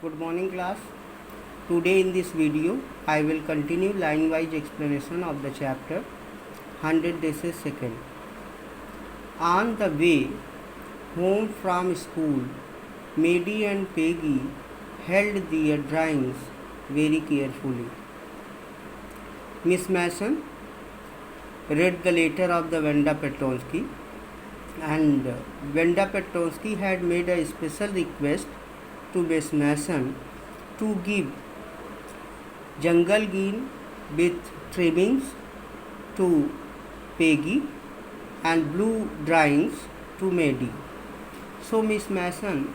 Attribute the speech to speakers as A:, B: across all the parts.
A: Good morning class. Today in this video I will continue line wise explanation of the chapter 100 days a second. On the way home from school, Maddie and Peggy held their drawings very carefully. Miss Mason read the letter of the Vanda Petronsky, and Vanda Petronsky had made a special request to Miss Mason to give jungle green with trimmings to Peggy and blue drawings to Maddie. So Miss Mason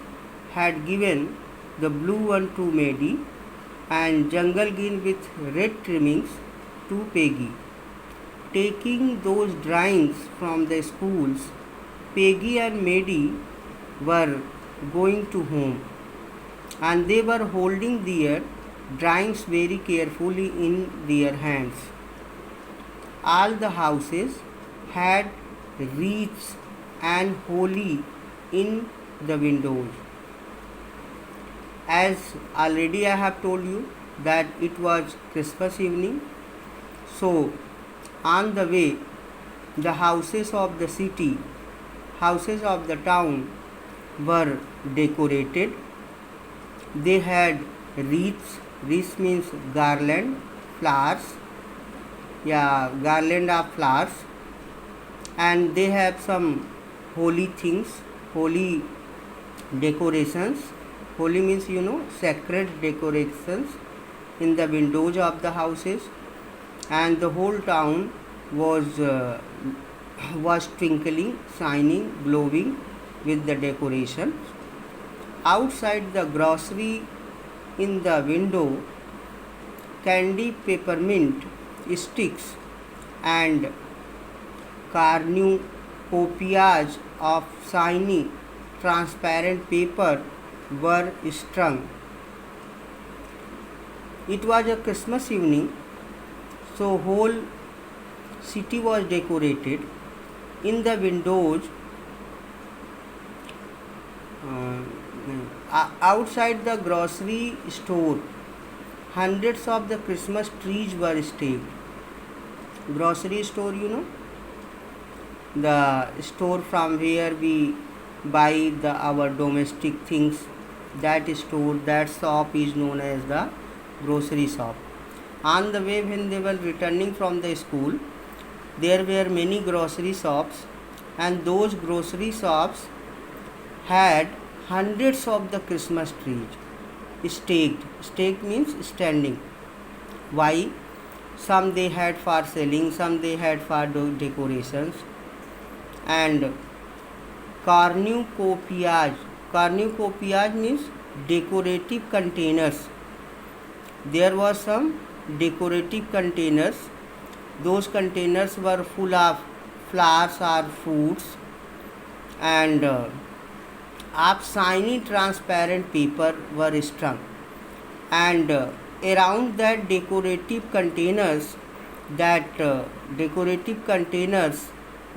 A: had given the blue one to Maddie and jungle green with red trimmings to Peggy. Taking those drawings from the schools, Peggy and Maddie were going to home, and they were holding their drawings very carefully in their hands. All the houses had wreaths and holly in the windows. As already I have told you that it was Christmas evening, so on the way the houses of the city, houses of the town were decorated. They had wreaths. Wreaths means garland, flowers, garland of flowers, and they have some holy things, holy decorations. Holy means sacred decorations in the windows of the houses, and the whole town was twinkling, shining, glowing with the decorations. Outside the grocery, in the window, candy peppermint sticks and cornucopias of shiny transparent paper were strung. It was a Christmas evening, so whole city was decorated. In the windows, outside the grocery store, hundreds of the Christmas trees were staked. Grocery store, the store from where we buy our domestic things. That store, that shop is known as the grocery shop. On the way, when they were returning from the school, there were many grocery shops, and those grocery shops had hundreds of the Christmas trees staked. Staked means standing. Why? Some they had for selling, some they had for decorations. And cornucopias. Cornucopias means decorative containers. There were some decorative containers. Those containers were full of flowers or fruits, and of shiny transparent paper were strung, and around that decorative containers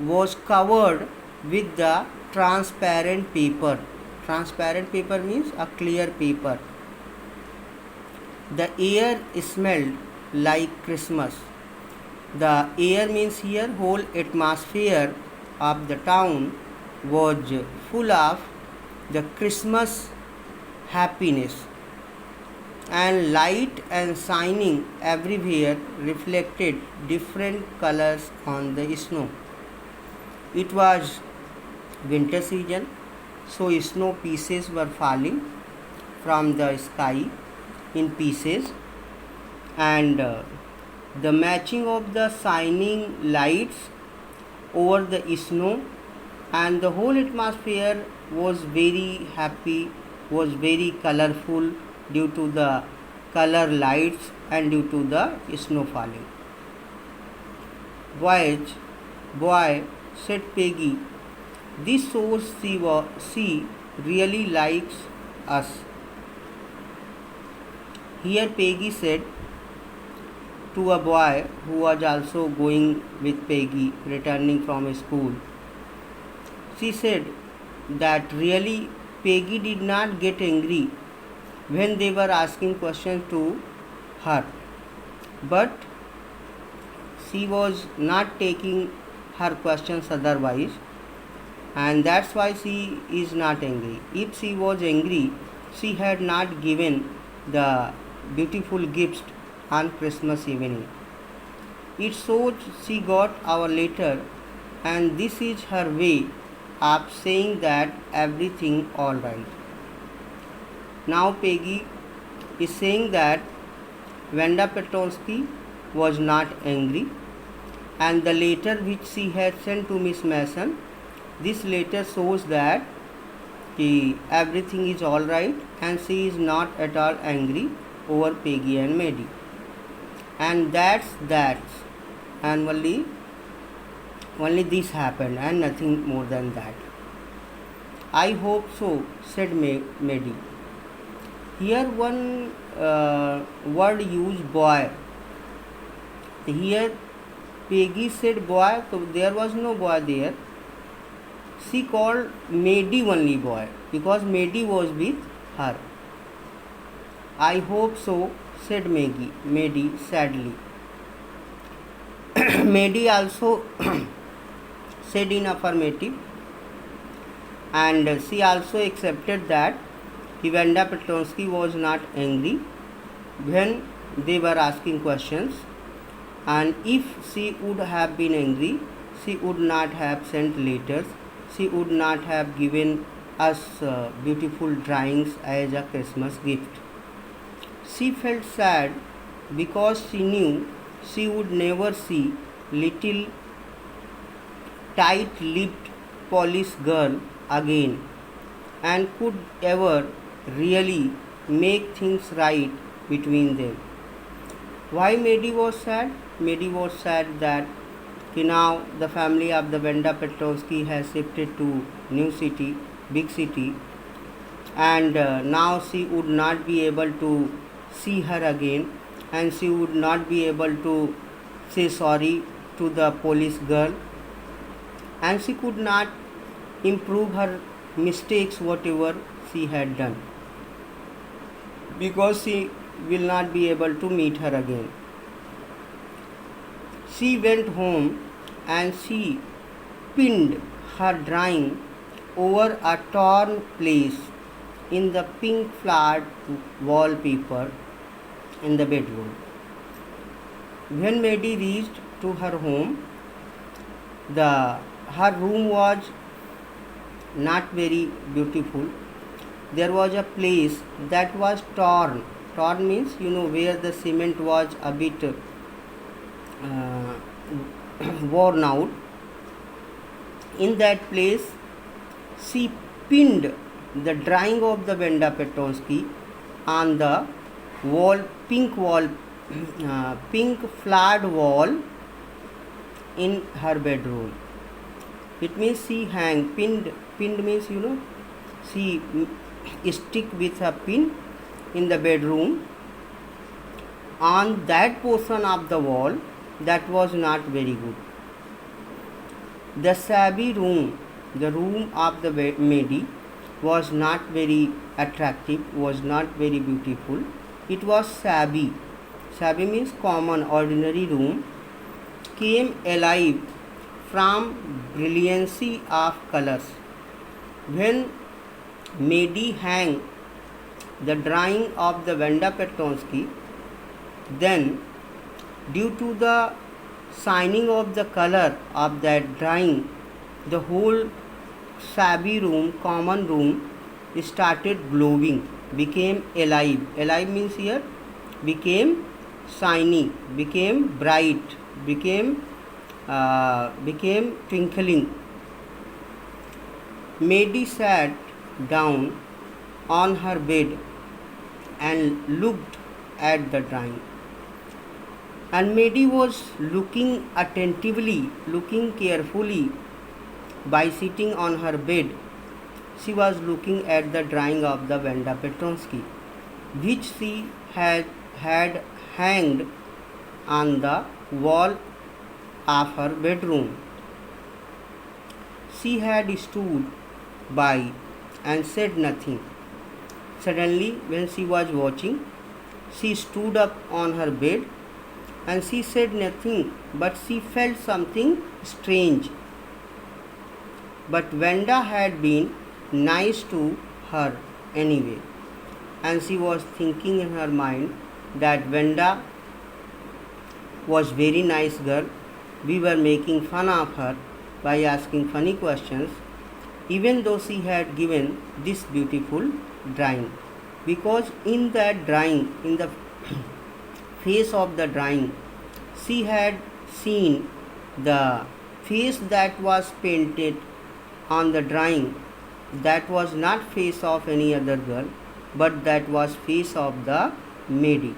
A: was covered with the transparent paper. Transparent paper means a clear paper. The air smelled like Christmas. The air means here whole atmosphere of the town was full of the Christmas happiness, and light and shining everywhere reflected different colors on the snow. It was winter season, so snow pieces were falling from the sky in pieces, and the matching of the shining lights over the snow and the whole atmosphere was very happy, was very colorful due to the color lights and due to the snow falling. Boy, said Peggy, this shows she really likes us. Here Peggy said to a boy who was also going with Peggy returning from school. She said that really Peggy did not get angry when they were asking questions to her, but she was not taking her questions otherwise, and that's why she is not angry. If she was angry, she had not given the beautiful gifts on Christmas evening. It shows she got our letter, and this is her way of saying that everything all right. Now Peggy is saying that Vanda Petrovsky was not angry, and the letter which she had sent to Miss Mason, this letter shows that everything is all right and she is not at all angry over Peggy and Maddie. And that's and only this happened and nothing more than that. I hope so, said Maddie. Here one word used, boy. Here Peggy said boy, so there was no boy there. She called Maddie only boy because Maddie was with her. I hope so, said Maddie sadly. Maddie also said in affirmative, and she also accepted that Vanda Petrovsky was not angry when they were asking questions, and if she would have been angry, she would not have sent letters, she would not have given us beautiful drawings as a Christmas gift. She felt sad because she knew she would never see little tight-lipped Polish girl again and could ever really make things right between them. Why Maddie was sad? Maddie was sad that now the family of the Vanda Petrovsky has shifted to new city, big city, and now she would not be able to see her again, and she would not be able to say sorry to the Polish girl, and she could not improve her mistakes whatever she had done because she will not be able to meet her again. She went home and she pinned her drawing over a torn place in the pink flowered wallpaper in the bedroom. When Maddie reached to her home, her room was not very beautiful. There was a place that was torn. Torn means where the cement was a bit worn out. In that place, she pinned the drawing of the Vanda Petrovsky on the pink flowered wall in her bedroom. It means she pinned means she stick with a pin in the bedroom on that portion of the wall that was not very good. The shabby room, the room of the Maddie, was not very attractive, was not very beautiful. It was shabby. Shabby means common, ordinary room, came alive from brilliancy of colors. When Maddie hung the drawing of the Vanda Petrovsky, then due to the shining of the color of that drawing, the whole shabby room, common room, started glowing, became alive. Alive means here became shiny, became bright, became twinkling. Maddie sat down on her bed and looked at the drawing. And Maddie was looking attentively, looking carefully. By sitting on her bed, she was looking at the drawing of the Vanda Petrovsky, which she had hanged on the wall of her bedroom. She had stood by and said nothing. Suddenly, when she was watching, she stood up on her bed and she said nothing, but she felt something strange. But Vanda had been nice to her anyway, and she was thinking in her mind that Vanda was very nice girl. We were making fun of her by asking funny questions, even though she had given this beautiful drawing. Because in that drawing, in the face of the drawing, she had seen the face that was painted on the drawing. That was not face of any other girl, but that was face of the maiden.